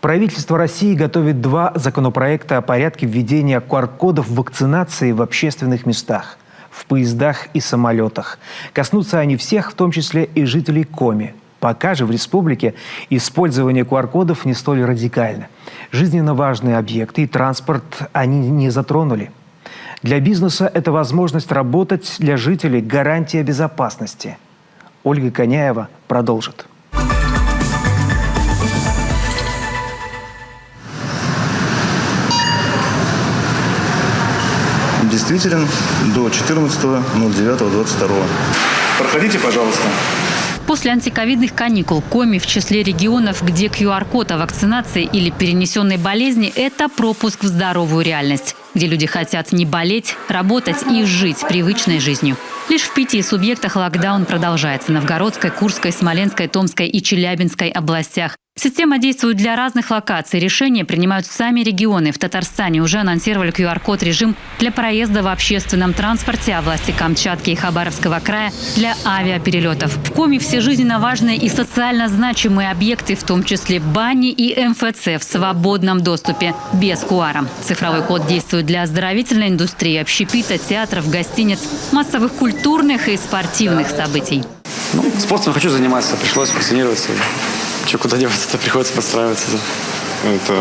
Правительство России готовит два законопроекта о порядке введения QR-кодов вакцинации в общественных местах, в поездах и самолетах. Коснутся они всех, в том числе и жителей Коми. Пока же в республике использование QR-кодов не столь радикально. Жизненно важные объекты и транспорт они не затронули. Для бизнеса это возможность работать, для жителей гарантия безопасности. Ольга Коняева продолжит. Действителен до 14.09.22. Проходите, пожалуйста. После антиковидных каникул Коми в числе регионов, где QR-код о вакцинации или перенесенной болезни – это пропуск в здоровую реальность, где люди хотят не болеть, работать и жить привычной жизнью. Лишь в 5 субъектах локдаун продолжается – Новгородской, Курской, Смоленской, Томской и Челябинской областях. Система действует для разных локаций. Решения принимают сами регионы. В Татарстане уже анонсировали QR-код режим для проезда в общественном транспорте, а власти Камчатки и Хабаровского края – для авиаперелетов. В Коми все жизненно важные и социально значимые объекты, в том числе бани и МФЦ, в свободном доступе, без QR. Цифровой код действует для оздоровительной индустрии, общепита, театров, гостиниц, массовых культурных и спортивных событий. Спортом хочу заниматься, пришлось вакцинироваться. Куда деваться-то, приходится подстраиваться. Это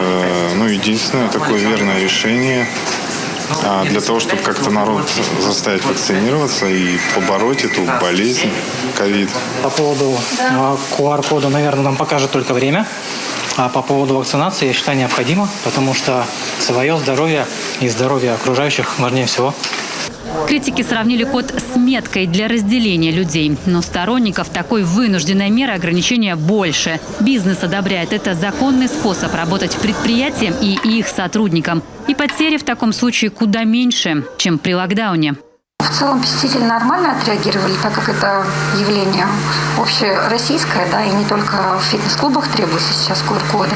единственное такое верное решение для того, чтобы как-то народ заставить вакцинироваться и побороть эту болезнь, ковид. По поводу QR-кода, наверное, нам покажет только время. А по поводу вакцинации, я считаю, необходимо, потому что свое здоровье и здоровье окружающих важнее всего. Критики сравнили код с меткой для разделения людей. Но сторонников такой вынужденной меры ограничения больше. Бизнес одобряет. Это законный способ работать предприятиям и их сотрудникам. И потери в таком случае куда меньше, чем при локдауне. В целом посетители нормально отреагировали, так как это явление общероссийское, и не только в фитнес-клубах требуются сейчас QR-коды.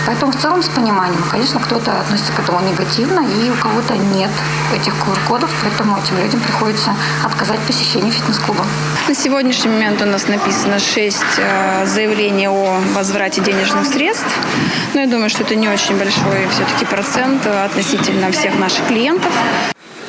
Поэтому в целом с пониманием. Конечно, кто-то относится к этому негативно, и у кого-то нет этих QR-кодов, поэтому этим людям приходится отказать в посещении фитнес-клуба. На сегодняшний момент у нас написано 6 заявлений о возврате денежных средств. Но я думаю, что это не очень большой все-таки процент относительно всех наших клиентов.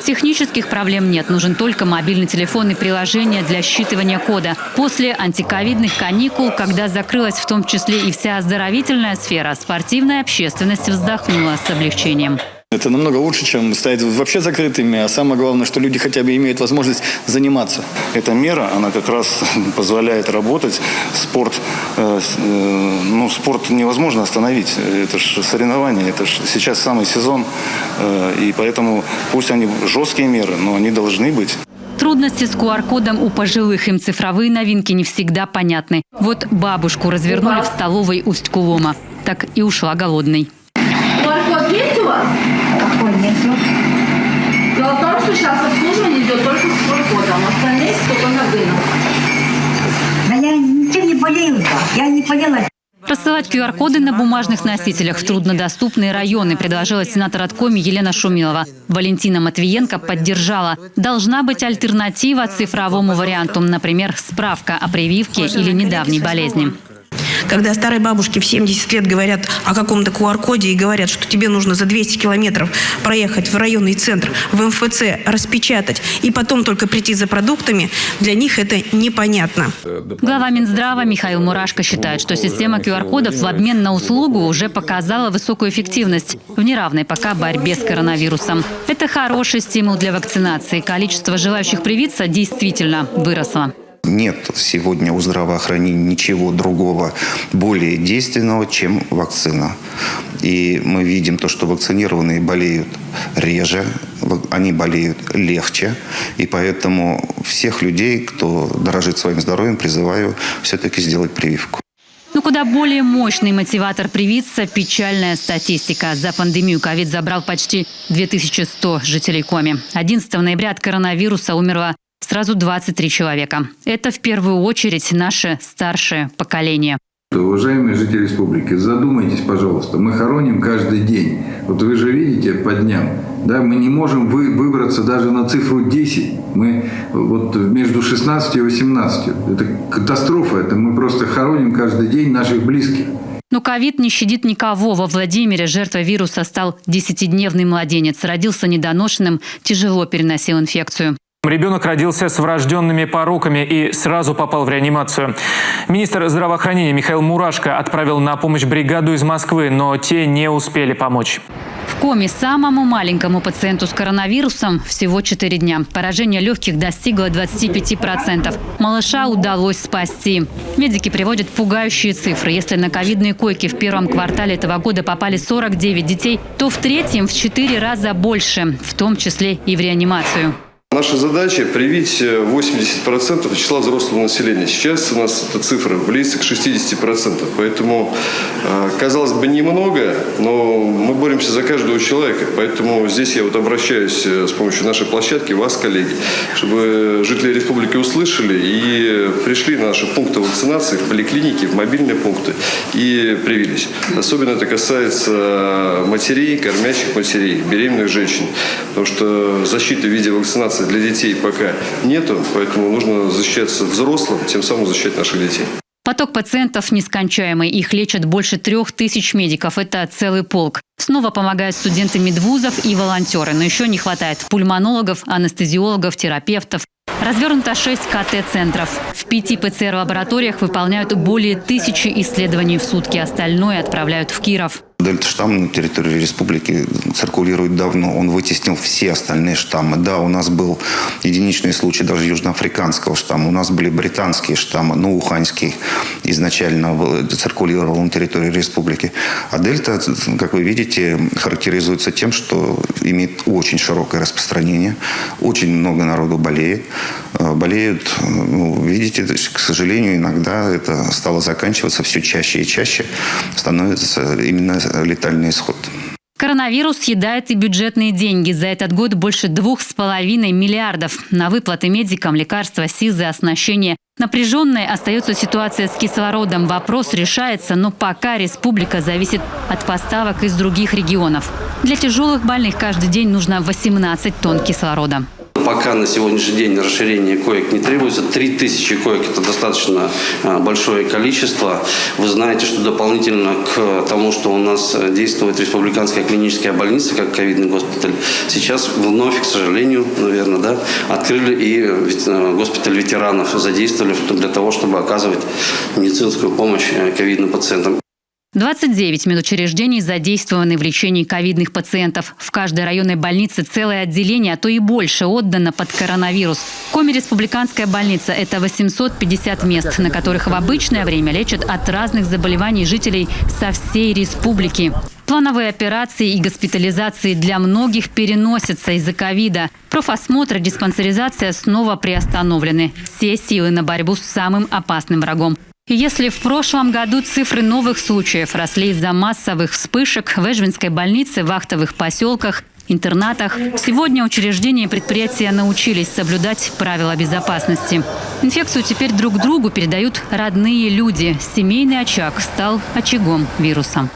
Технических проблем нет. Нужен только мобильный телефон и приложение для считывания кода. После антиковидных каникул, когда закрылась в том числе и вся оздоровительная сфера, спортивная общественность вздохнула с облегчением. Это намного лучше, чем стоять вообще закрытыми, а самое главное, что люди хотя бы имеют возможность заниматься. Эта мера, она как раз позволяет работать. Спорт невозможно остановить. Это же соревнования, это же сейчас самый сезон. И поэтому пусть они жесткие меры, но они должны быть. Трудности с QR-кодом у пожилых, им цифровые новинки не всегда понятны. Вот бабушку развернули в столовой Усть-Кулома. Так и ушла голодной. QR-код есть у вас? Какой нету? Дело в том, что сейчас обслуживание идет только с QR-кодом. Остальные только на вынос. Да я ничем не болею, я не поняла. Рассылать QR-коды на бумажных носителях в труднодоступные районы предложила сенатор от Коми Елена Шумилова. Валентина Матвиенко поддержала. Должна быть альтернатива цифровому варианту, например, справка о прививке или недавней болезни. Когда старые бабушки в 70 лет говорят о каком-то QR-коде и говорят, что тебе нужно за 200 километров проехать в районный центр, в МФЦ, распечатать и потом только прийти за продуктами, для них это непонятно. Глава Минздрава Михаил Мурашко считает, что система QR-кодов в обмен на услугу уже показала высокую эффективность в неравной пока борьбе с коронавирусом. Это хороший стимул для вакцинации. Количество желающих привиться действительно выросло. Нет сегодня у здравоохранения ничего другого более действенного, чем вакцина. И мы видим то, что вакцинированные болеют реже, они болеют легче. И поэтому всех людей, кто дорожит своим здоровьем, призываю все-таки сделать прививку. Но куда более мощный мотиватор привиться – печальная статистика. За пандемию ковид забрал почти 2100 жителей Коми. 11 ноября от коронавируса умерло сразу 23 человека. Это в первую очередь наше старшее поколение. Уважаемые жители республики, задумайтесь, пожалуйста. Мы хороним каждый день. Вот вы же видите по дням. Да, мы не можем выбраться даже на цифру 10. Мы вот между 16 и 18. Это катастрофа. Это мы просто хороним каждый день наших близких. Но Но ковид не щадит никого. Во Владимире жертвой вируса стал 10-дневный младенец. Родился недоношенным, тяжело переносил инфекцию. Ребенок родился с врожденными пороками и сразу попал в реанимацию. Министр здравоохранения Михаил Мурашко отправил на помощь бригаду из Москвы, но те не успели помочь. В коме самому маленькому пациенту с коронавирусом всего 4 дня. Поражение легких достигло 25%. Малыша удалось спасти. Медики приводят пугающие цифры. Если на ковидные койки в первом квартале этого года попали 49 детей, то в третьем в 4 раза больше, в том числе и в реанимацию. Наша задача – привить 80% числа взрослого населения. Сейчас у нас эта цифра близится к 60%. Поэтому, казалось бы, немного, но мы боремся за каждого человека. Поэтому здесь я обращаюсь с помощью нашей площадки, вас, коллеги, чтобы жители республики услышали и пришли на наши пункты вакцинации, в поликлиники, в мобильные пункты и привились. Особенно это касается матерей, кормящих матерей, беременных женщин. Потому что защиты в виде вакцинации для детей пока нету, поэтому нужно защищаться взрослым, тем самым защищать наших детей. Поток пациентов нескончаемый. Их лечат больше 3000 медиков. Это целый полк. Снова помогают студенты медвузов и волонтеры. Но еще не хватает пульмонологов, анестезиологов, терапевтов. Развернуто 6 КТ-центров. В 5 ПЦР-лабораториях выполняют более 1000 исследований в сутки. Остальное отправляют в Киров. Дельта-штамм на территории республики циркулирует давно. Он вытеснил все остальные штаммы. Да, у нас был единичный случай даже южноафриканского штамма. У нас были британские штаммы, но уханьский изначально циркулировал на территории республики. А дельта, как вы видите, характеризуется тем, что имеет очень широкое распространение. Очень много народу болеет. Болеют, видите, к сожалению, иногда это стало заканчиваться все чаще и чаще. Становится именно летальный исход. Коронавирус съедает и бюджетные деньги. За этот год больше 2,5 миллиардов. На выплаты медикам, лекарства, СИЗы, оснащение. Напряженной остается ситуация с кислородом. Вопрос решается, но пока республика зависит от поставок из других регионов. Для тяжелых больных каждый день нужно 18 тонн кислорода. Пока на сегодняшний день расширение коек не требуется. 3000 коек – это достаточно большое количество. Вы знаете, что дополнительно к тому, что у нас действует республиканская клиническая больница, как ковидный госпиталь, сейчас вновь, к сожалению, наверное, открыли и госпиталь ветеранов, задействовали для того, чтобы оказывать медицинскую помощь ковидным пациентам. 29 медучреждений задействованы в лечении ковидных пациентов. В каждой районной больнице целое отделение, а то и больше, отдано под коронавирус. В Коми республиканская больница – это 850 мест, на которых в обычное время лечат от разных заболеваний жителей со всей республики. Плановые операции и госпитализации для многих переносятся из-за ковида. Профосмотр и диспансеризация снова приостановлены. Все силы на борьбу с самым опасным врагом. И если в прошлом году цифры новых случаев росли из-за массовых вспышек в Эжвинской больнице, вахтовых поселках, интернатах, сегодня учреждения и предприятия научились соблюдать правила безопасности. Инфекцию теперь друг другу передают родные люди. Семейный очаг стал очагом вируса.